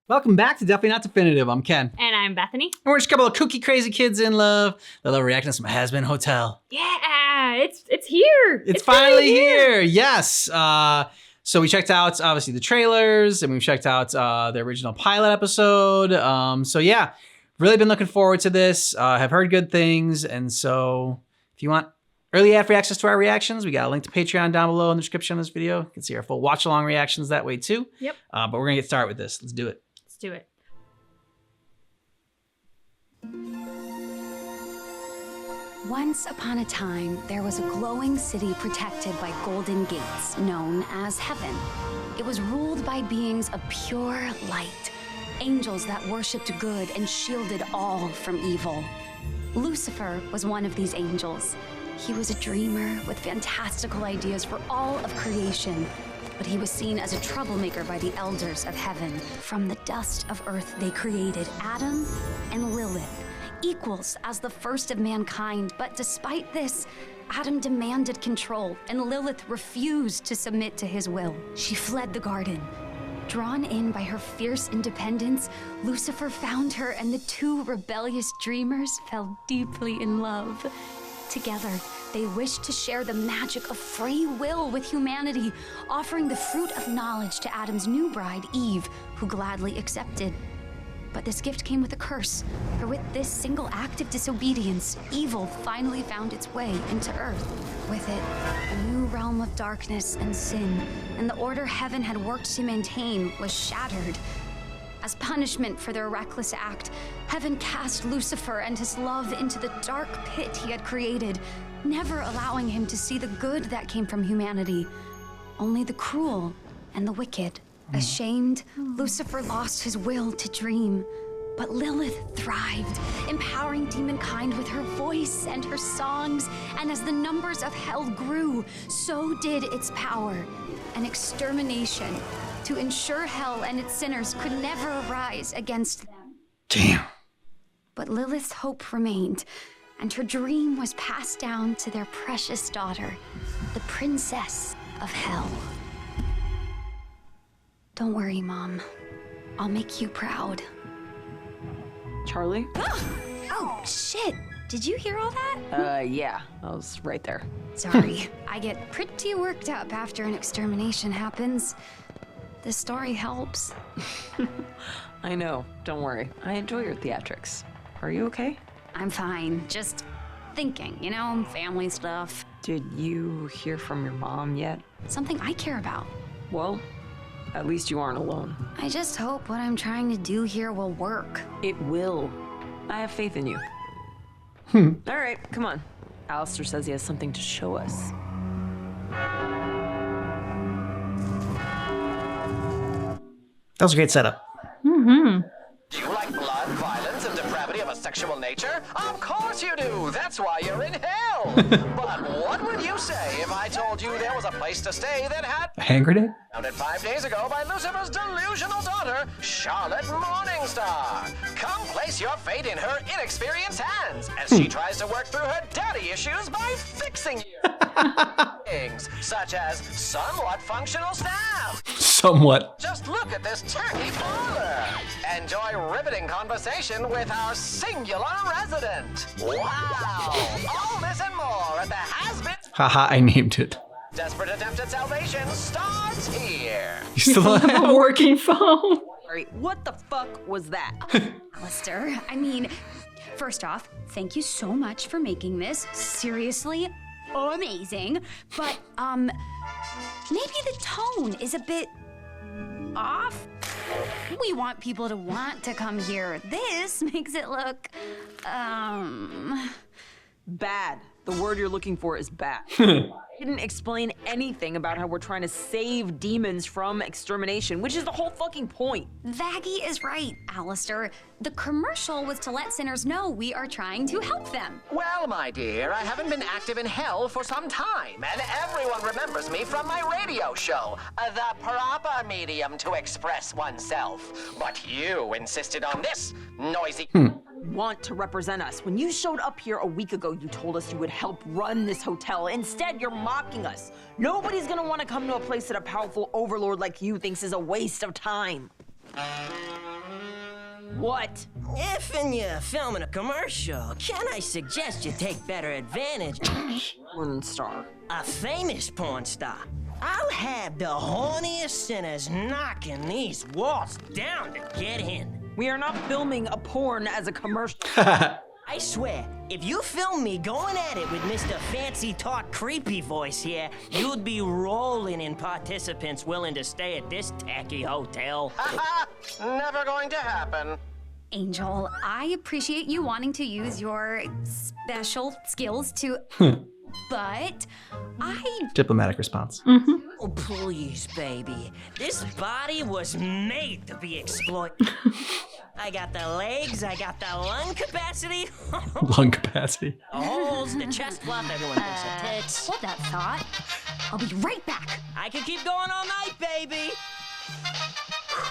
Welcome back to Definitely Not Definitive. I'm Ken. And I'm Bethany. And we're just a couple of kooky, crazy kids in love. They love reacting to some Hazbin Hotel. Yeah, it's here. It's finally here. Yes. So we checked out, obviously, the trailers, and we've checked out the original pilot episode. So yeah, really been looking forward to this. Have heard good things. And so if you want early ad-free access to our reactions, we got a link to Patreon down below in the description of this video. You can see our full watch-along reactions that way too. Yep. But we're gonna get started with this. Let's do it. Let's do it. Once upon a time, there was a glowing city protected by golden gates, known as heaven. It was ruled by beings of pure light, angels that worshipped good and shielded all from evil. Lucifer was one of these angels. He was a dreamer with fantastical ideas for all of creation, but he was seen as a troublemaker by the elders of heaven. From the dust of earth, they created Adam and Lilith, equals as the first of mankind. But despite this, Adam demanded control, and Lilith refused to submit to his will. She fled the garden. Drawn in by her fierce independence, Lucifer found her, and the two rebellious dreamers fell deeply in love. Together, they wished to share the magic of free will with humanity, offering the fruit of knowledge to Adam's new bride, Eve, who gladly accepted. But this gift came with a curse, for with this single act of disobedience, evil finally found its way into Earth. With it, a new realm of darkness and sin, and the order heaven had worked to maintain was shattered. As punishment for their reckless act, heaven cast Lucifer and his love into the dark pit he had created, never allowing him to see the good that came from humanity, only the cruel and the wicked. Ashamed, Lucifer lost his will to dream, but Lilith thrived, empowering demonkind with her voice and her songs, and as the numbers of hell grew, so did its power. An extermination to ensure hell and its sinners could never arise against them. Damn. But Lilith's hope remained, and her dream was passed down to their precious daughter, the Princess of Hell. Don't worry, Mom. I'll make you proud. Charlie? Oh, shit! Did you hear all that? Yeah, I was right there. Sorry. I get pretty worked up after an extermination happens. This story helps. I know, don't worry. I enjoy your theatrics. Are you okay? I'm fine. Just thinking, you know, family stuff. Did you hear from your mom yet? Something I care about. Well, at least you aren't alone. I just hope what I'm trying to do here will work. It will. I have faith in you. All right, come on. Alistair says he has something to show us. That was a great setup. Mm-hmm. Do you like blood, violence, and depravity of a sexual nature? Of course you do! That's why you're in hell! But what would you say if I told you there was a place to stay that had... A hand grenade? founded 5 days ago by Lucifer's delusional daughter, Charlotte Morningstar. Come place your fate in her inexperienced hands as she tries to work through her daddy issues by fixing you. Things such as somewhat functional staff. Somewhat. Just look at this turkey parlor. Enjoy riveting conversation with our singular resident. Wow! All this and more at the Hazbin. Haha, I named it. Desperate attempt at salvation starts here. You still have A working phone. Sorry, what the fuck was that? Alistair, I mean, first off, thank you so much for making this. Seriously, amazing. But, maybe the tone is a bit off. We want people to want to come here. This makes it look, Bad. The word you're looking for is bad. Didn't explain anything about how we're trying to save demons from extermination, which is the whole fucking point. Vaggie is right, Alistair. The commercial was to let sinners know we are trying to help them. Well, my dear, I haven't been active in hell for some time, and everyone remembers me from my radio show, the proper medium to express oneself. But you insisted on this, noisy... Want to represent us. When you showed up here a week ago, you told us you would help run this hotel. Instead, you're mocking us. Nobody's gonna want to come to a place that a powerful overlord like you thinks is a waste of time. What? If you're filming a commercial, can I suggest you take better advantage? Porn star. A famous porn star. I'll have the horniest sinners knocking these walls down to get in. We are not filming a porn as a commercial. I swear, if you film me going at it with Mr. Fancy Talk Creepy Voice here, you'd be rolling in participants willing to stay at this tacky hotel. Never going to happen. Angel, I appreciate you wanting to use your special skills to. But I. Diplomatic response. Oh, please, baby. This body was made to be exploited. I got the legs, I got the lung capacity. Lung capacity. The holes, the chest fluff, everyone thinks of tits. Hold that thought. I'll be right back. I could keep going all night, baby.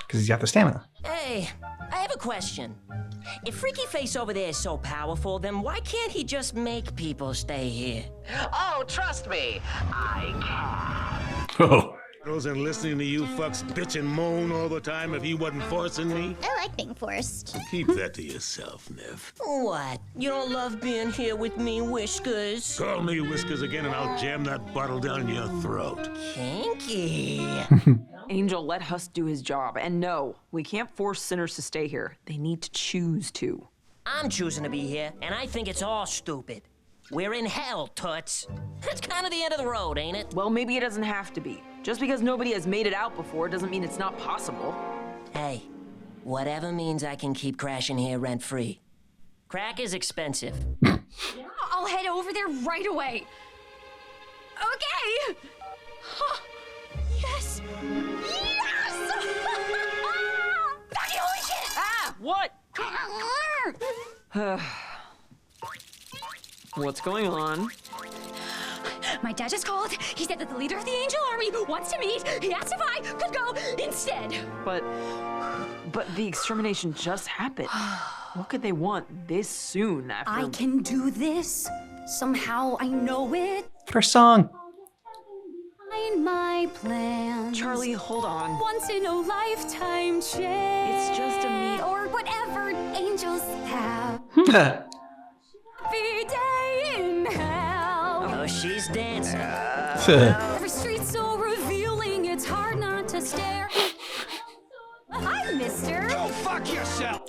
Because he's got the stamina. Hey, I have a question. If Freaky Face over there is so powerful, then why can't he just make people stay here? Oh, trust me, I Oh. And listening to you fucks bitch and moan all the time if he wasn't forcing me? I like being forced. Keep that to yourself, Nev. What? You don't love being here with me, Whiskers? Call me Whiskers again and I'll jam that bottle down your throat. Kinky. Angel, let Huss do his job. And no, we can't force sinners to stay here. They need to choose to. I'm choosing to be here, and I think it's all stupid. We're in hell, Toots. That's kind of the end of the road, ain't it? Well, maybe it doesn't have to be. Just because nobody has made it out before doesn't mean it's not possible. Hey, whatever means I can keep crashing here rent-free. Crack is expensive. I'll head over there right away. Okay. Yes. Yes. Becky, holy shit. Ah! What? What's going on? My dad just called. He said that the leader of the Angel Army wants to meet. He asked if I could go instead. But the extermination just happened. What could they want this soon after? I can do this. Somehow I know it. First song. Find my plans. Charlie, hold on. Once in a lifetime chance. It's just a meet. Or whatever angels have. Happy day in hell. Oh, she's dancing. Every street's so revealing, it's hard not to stare. Hi, mister. Go fuck yourself.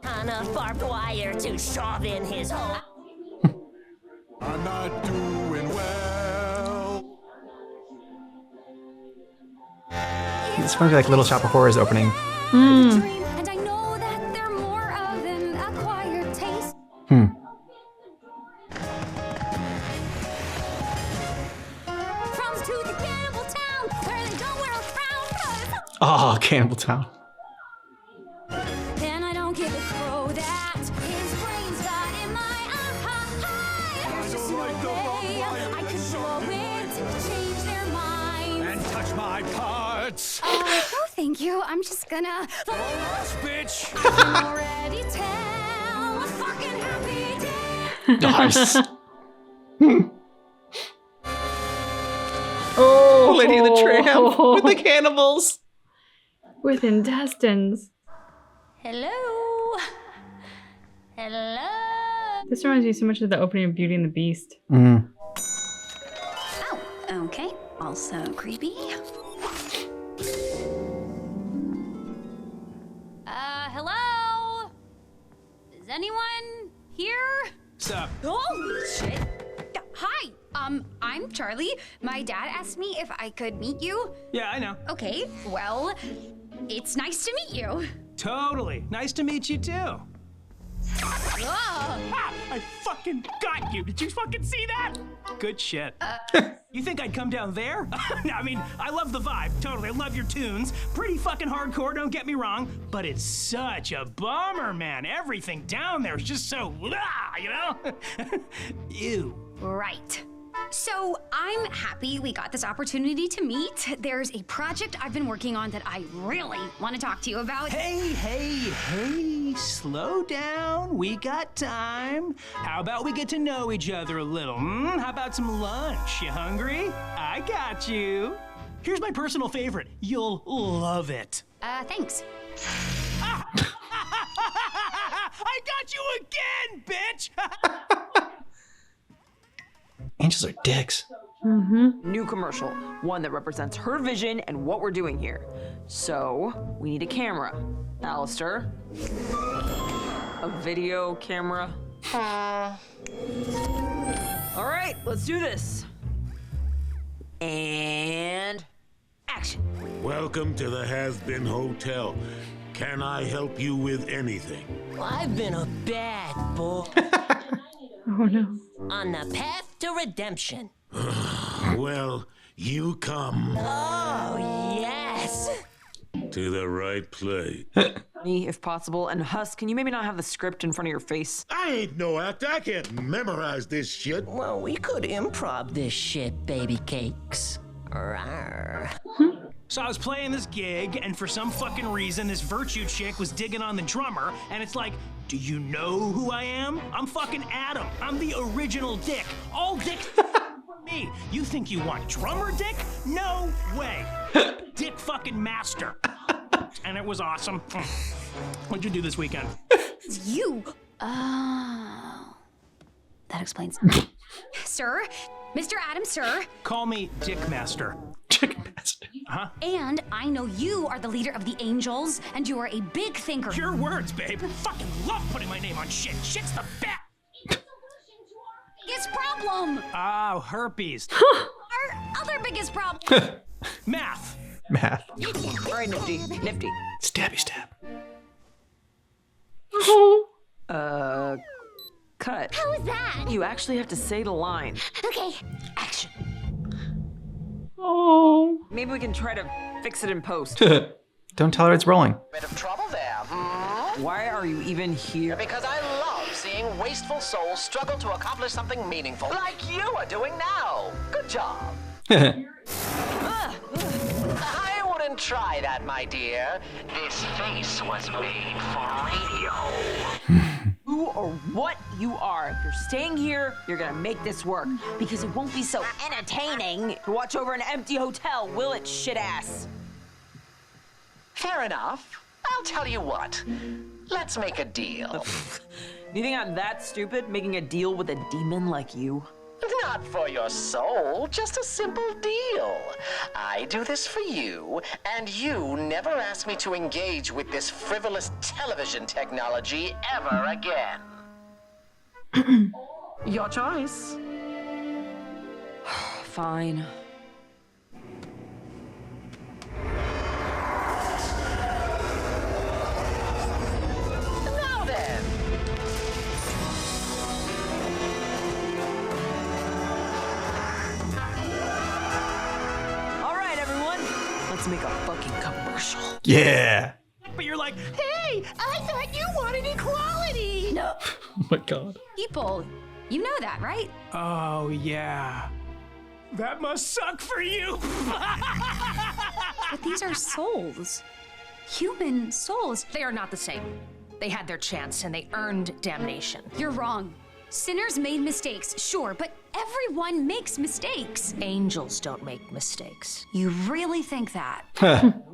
On a barbed wire to shove in his hole. I'm not doing well. This might be like Little Shop of Horrors opening. And I know that they're more of an acquired taste. From to the cannibal town where they don't wear a crown. 'Cause Oh, Cannibal Town. then I don't give a crow that his brains got in my eye. There's just no way I could blow it to change their minds. And touch my parts. No, thank you. I'm just gonna. Bitch. I can already tell a fucking happy day. Nice. Oh, Lady and the Tramp with the cannibals. With intestines. Hello. Hello. This reminds me so much of the opening of Beauty and the Beast. Oh, okay. Also creepy. Hello? Is anyone here? Sup? Holy shit. Hi, I'm Charlie. My dad asked me if I could meet you. Yeah, I know. Okay, well, it's nice to meet you. Totally. Nice to meet you too. Oh. Ah, I fucking got you. Did you fucking see that? Good shit. You think I'd come down there? No, I mean, I love the vibe. Totally. I love your tunes. Pretty fucking hardcore, don't get me wrong. But it's such a bummer, man. Everything down there is just so, you know? Ew. Right. So I'm happy we got this opportunity to meet. There's a project I've been working on that I really want to talk to you about. Hey, slow down. We got time. How about we get to know each other a little? How about some lunch? You hungry? I got you. Here's my personal favorite. You'll love it. Thanks. I got you again, bitch! Angels are dicks. New commercial, one that represents her vision and what we're doing here. So, we need a camera. Alistair. A video camera. All right, let's do this. And action. Welcome to the Hazbin Hotel. Can I help you with anything? I've been a bad boy Oh no. on the path to redemption. Well, you come Oh, yes. to the right place. Me, if possible. And Huss, can you maybe not have the script in front of your face? I ain't no actor. I can't memorize this shit. Well, we could improv this shit, baby cakes. Rawr. So I was playing this gig, and for some fucking reason, this virtue chick was digging on the drummer, and it's like, do you know who I am? I'm fucking Adam. I'm the original dick. All dick me. You think you want drummer dick? No way. Dick fucking master. And it was awesome. What'd you do this weekend? It's you. Oh. That explains. Sir, Mr. Adams, sir. Call me Dick Master. Chicken bastard. And I know you are the leader of the Angels, and you are a big thinker. Your words, babe. Fucking love putting my name on shit. Shit's the best. Biggest problem. Oh, herpes. Our other biggest problem. Math. Math. All right, Nifty. Nifty. Stabby stab. Cut. How was that? You actually have to say the line. Okay, action. Oh. Maybe we can try to fix it in post. Don't tell her it's rolling. Bit of trouble there, hmm? Why are you even here? Because I love seeing wasteful souls struggle to accomplish something meaningful, like you are doing now. Good job. I wouldn't try that, my dear. This face was made for radio. Who or what you are. If you're staying here, you're gonna make this work. Because it won't be so entertaining to watch over an empty hotel, will it, shit ass? Fair enough. I'll tell you what. Let's make a deal. You think I'm that stupid, making a deal with a demon like you? Not for your soul, just a simple deal. I do this for you, and you never ask me to engage with this frivolous television technology ever again. Your choice. Fine. Now then. All right, everyone. Let's make a fucking commercial. Yeah. But you're like, hey, I thought you wanted equality. No. Oh my god. People, you know that, right? Oh, yeah. That must suck for you. But these are souls. Human souls. They are not the same. They had their chance and they earned damnation. You're wrong. Sinners made mistakes, sure, but everyone makes mistakes. Angels don't make mistakes. You really think that?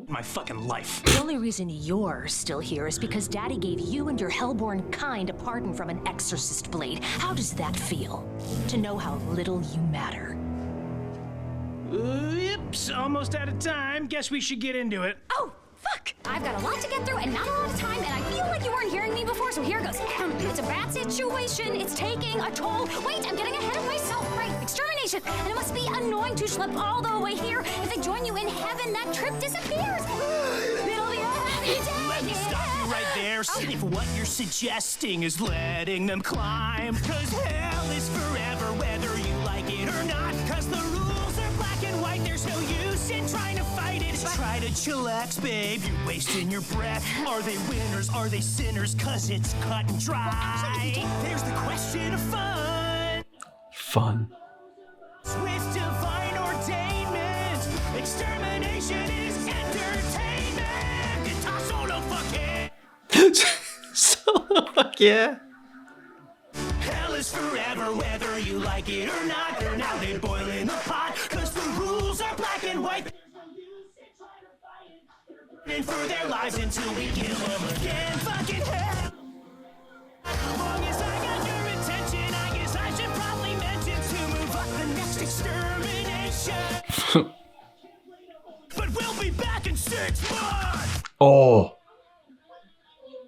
My fucking life. The only reason you're still here is because Daddy gave you and your hellborn kind a pardon from an exorcist blade. How does that feel? To know how little you matter. Oops, almost out of time. Guess we should get into it. Oh, fuck! I've got a lot to get through and not a lot of time, and I feel like you weren't hearing me before, so here goes. It's a bad situation. It's taking a toll. Wait, I'm getting ahead of myself. Right, extermination. And it must be annoying to schlep all the way here. If they join you in heaven, that trip disappears. It'll be a happy day. Let me stop you right there. If what you're suggesting is letting them climb, 'cause hell is forever whether you like it or not. 'Cause the rules are black and white, there's no use in trying to fight it. Try to chillax, babe, you're wasting your breath. Are they winners, are they sinners? 'Cause it's cut and dry. There's the question of fun. Fun. With divine ordainment, extermination is entertainment. Guitar solo, fuck it. So, fuck yeah. Hell is forever, whether you like it or not. Now they boil in the pot, 'cause the rules are black and white. And for their lives until we kill them again. Fucking hell. But we'll be back in 6 months! Oh.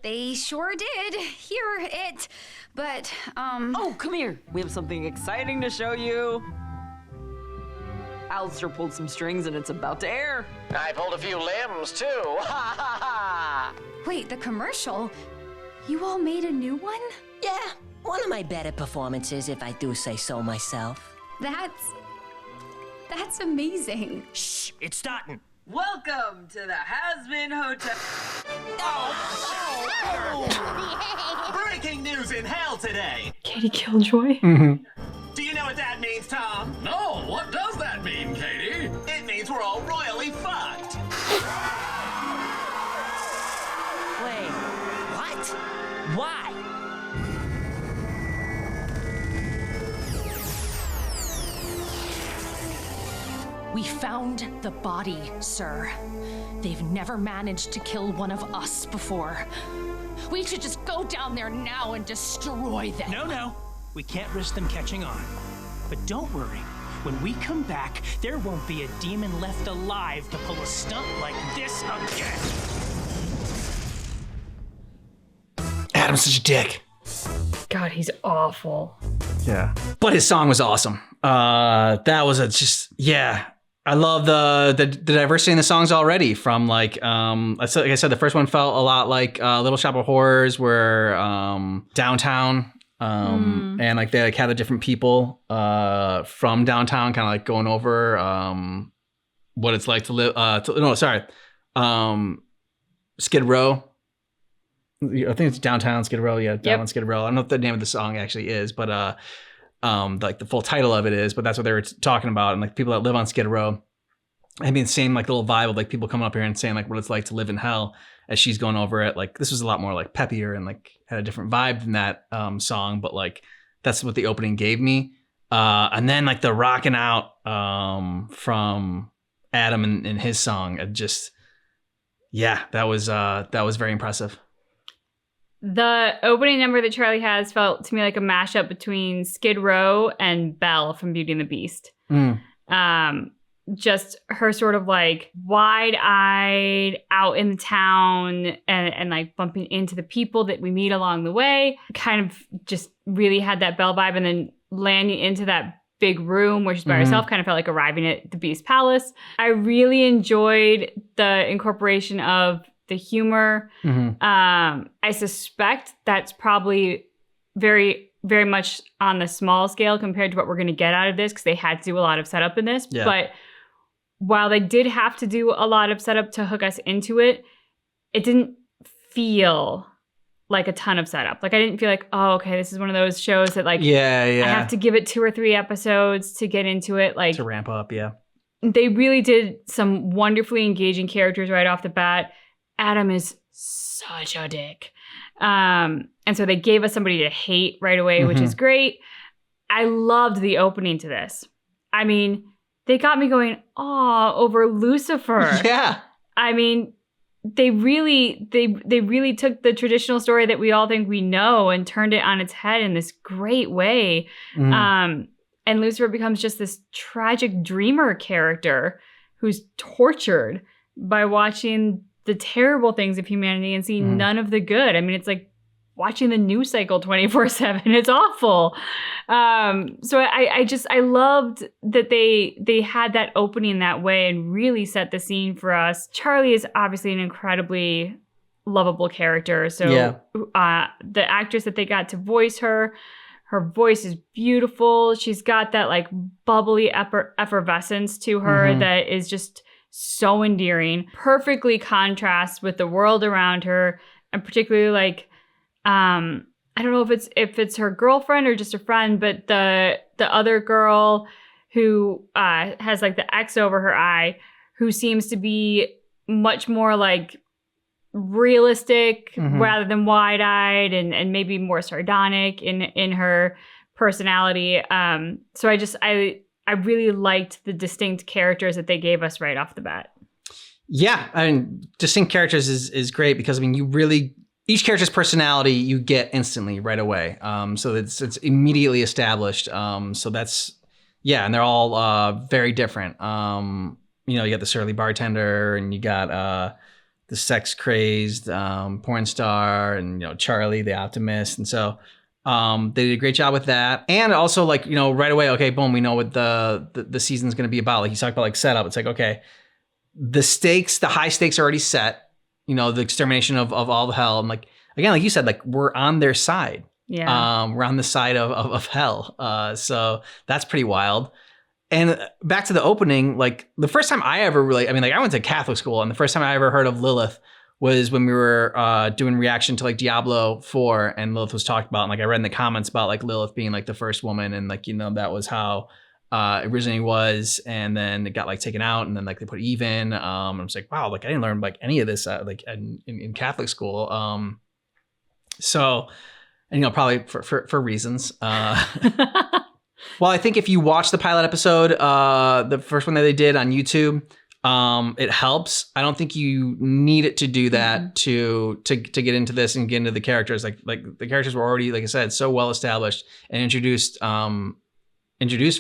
They sure did hear it, but, Oh, come here. We have something exciting to show you. Alistair pulled some strings and it's about to air. I pulled a few limbs, too. Ha ha ha! Wait, the commercial? You all made a new one? Yeah, one of my better performances, if I do say so myself. That's amazing. Shh, it's starting. Welcome to the Hazbin Hotel. Breaking news in hell today! Katie Killjoy. Do you know what that means, Tom? No, what does that mean, Katie? It means we're all royally fucked. Wait, what? Why? We found the body, sir. They've never managed to kill one of us before. We should just go down there now and destroy them. No. We can't risk them catching on. But don't worry. When we come back, there won't be a demon left alive to pull a stunt like this again. Adam's such a dick. God, he's awful. Yeah. But his song was awesome. That was yeah. I love the diversity in the songs already from like I said, the first one felt a lot like Little Shop of Horrors where downtown and like they like had the different people from downtown kind of like going over what it's like to live Skid Row. I think it's downtown Skid Row. Yeah, downtown Skid Row. I don't know what the name of the song actually is, but like the full title of it is, but that's what they were talking about. And like people that live on Skid Row, I mean, same like little vibe of like people coming up here and saying like what it's like to live in hell as she's going over it. Like this was a lot more like peppier and like had a different vibe than that song, but like that's what the opening gave me. And then like the rocking out from Adam and his song, it just, yeah, that was very impressive. The opening number that Charlie has felt to me like a mashup between Skid Row and Belle from Beauty and the Beast. Just her sort of like wide-eyed out in the town and like bumping into the people that we meet along the way. Kind of just really had that Belle vibe, and then landing into that big room where she's by herself kind of felt like arriving at the Beast Palace. I really enjoyed the incorporation of the humor. I suspect that's probably very, very much on the small scale compared to what we're going to get out of this, because they had to do a lot of setup in this. Yeah. But while they did have to do a lot of setup to hook us into it, it didn't feel like a ton of setup. Like I didn't feel like, oh, okay, this is one of those shows that like, I have to give it 2 or 3 episodes to get into it. Like to ramp up, yeah. They really did some wonderfully engaging characters right off the bat. Adam is such a dick. And so they gave us somebody to hate right away, which is great. I loved the opening to this. I mean, they got me going, over Lucifer. Yeah. I mean, they really took the traditional story that we all think we know and turned it on its head in this great way. And Lucifer becomes just this tragic dreamer character who's tortured by watching the terrible things of humanity and seeing none of the good. I mean, it's like watching the news cycle 24/7. It's awful. So I loved that they had that opening that way and really set the scene for us. Charlie is obviously an incredibly lovable character. So the actress that they got to voice her voice is beautiful. She's got that like bubbly effervescence to her that is just so endearing, perfectly contrasts with the world around her, and particularly like I don't know if it's her girlfriend or just a friend, but the other girl who has like the X over her eye, who seems to be much more like realistic rather than wide-eyed and maybe more sardonic in her personality. So I really liked the distinct characters that they gave us right off the bat. Yeah, I mean, distinct characters is great because I mean, you really each character's personality you get instantly right away. So it's immediately established. So that's Yeah, and they're all very different. You know, you got the surly bartender, and you got the sex crazed porn star, and you know Charlie the optimist, and so they did a great job with that. And also, like, you know, right away, okay, boom, we know what the season's going to be about. Like you talked about, like setup. It's like, okay, the high stakes are already set. You know, the extermination of all the hell, and like again, like you said, like we're on their side. Yeah. We're on the side of hell. So that's pretty wild. And back to the opening, like the first time I ever really, I mean, like I went to Catholic school, and the first time I ever heard of Lilith was when we were doing reaction to like Diablo 4, and Lilith was talked about. And like I read in the comments about like Lilith being like the first woman, and like, you know, that was how it originally was. And then it got like taken out, and then like they put Eve in. I was like, wow, like I didn't learn like any of this like in Catholic school. So, and you know, probably for reasons. Well, I think if you watch the pilot episode, the first one that they did on YouTube, it helps. I don't think you need it to do that to get into this and get into the characters. Like the characters were already, like I said, so well established and introduced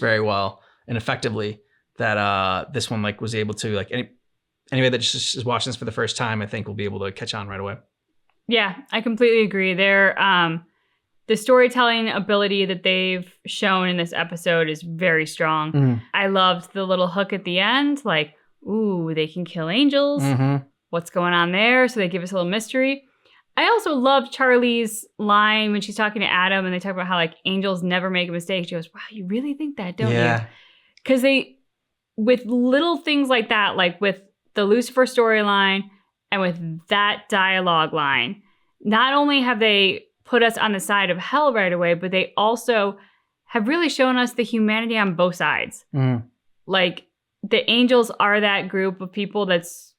very well and effectively that this one like was able to, like, anybody that just is watching this for the first time, I think will be able to catch on right away. Yeah, I completely agree. The storytelling ability that they've shown in this episode is very strong. I loved the little hook at the end, like, ooh, they can kill angels. What's going on there? So they give us a little mystery. I also love Charlie's line when she's talking to Adam, and they talk about how like angels never make a mistake. She goes, wow, you really think that, don't you? Because with little things like that, like with the Lucifer storyline and with that dialogue line, not only have they put us on the side of hell right away, but they also have really shown us the humanity on both sides. Like the angels are that group of people that's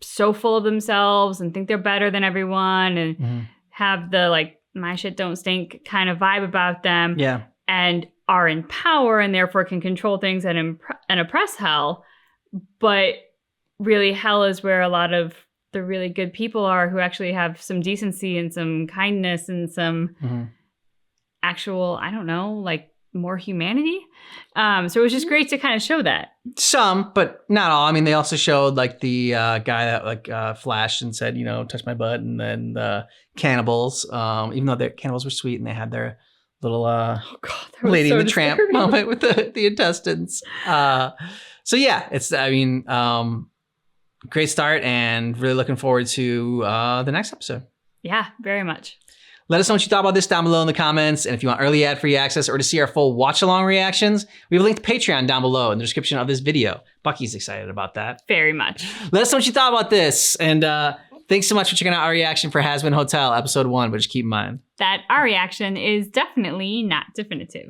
so full of themselves and think they're better than everyone and have the like my shit don't stink kind of vibe about them. Yeah. And are in power and therefore can control things and oppress hell. But really hell is where a lot of the really good people are who actually have some decency and some kindness and some actual, I don't know, like more humanity. So it was just great to kind of show that. Some, but not all. I mean, they also showed like the guy that like flashed and said, you know, touch my butt, and then the cannibals, even though the cannibals were sweet and they had their little Lady so and the Tramp disturbing. moment with the intestines. So yeah, it's, I mean, great start, and really looking forward to the next episode. Yeah, very much. Let us know what you thought about this down below in the comments. And if you want early ad-free access or to see our full watch-along reactions, we have a link to Patreon down below in the description of this video. Bucky's excited about that. Very much. Let us know what you thought about this. And thanks so much for checking out our reaction for Hazbin Hotel, episode 1. But just keep in mind that our reaction is definitely not definitive.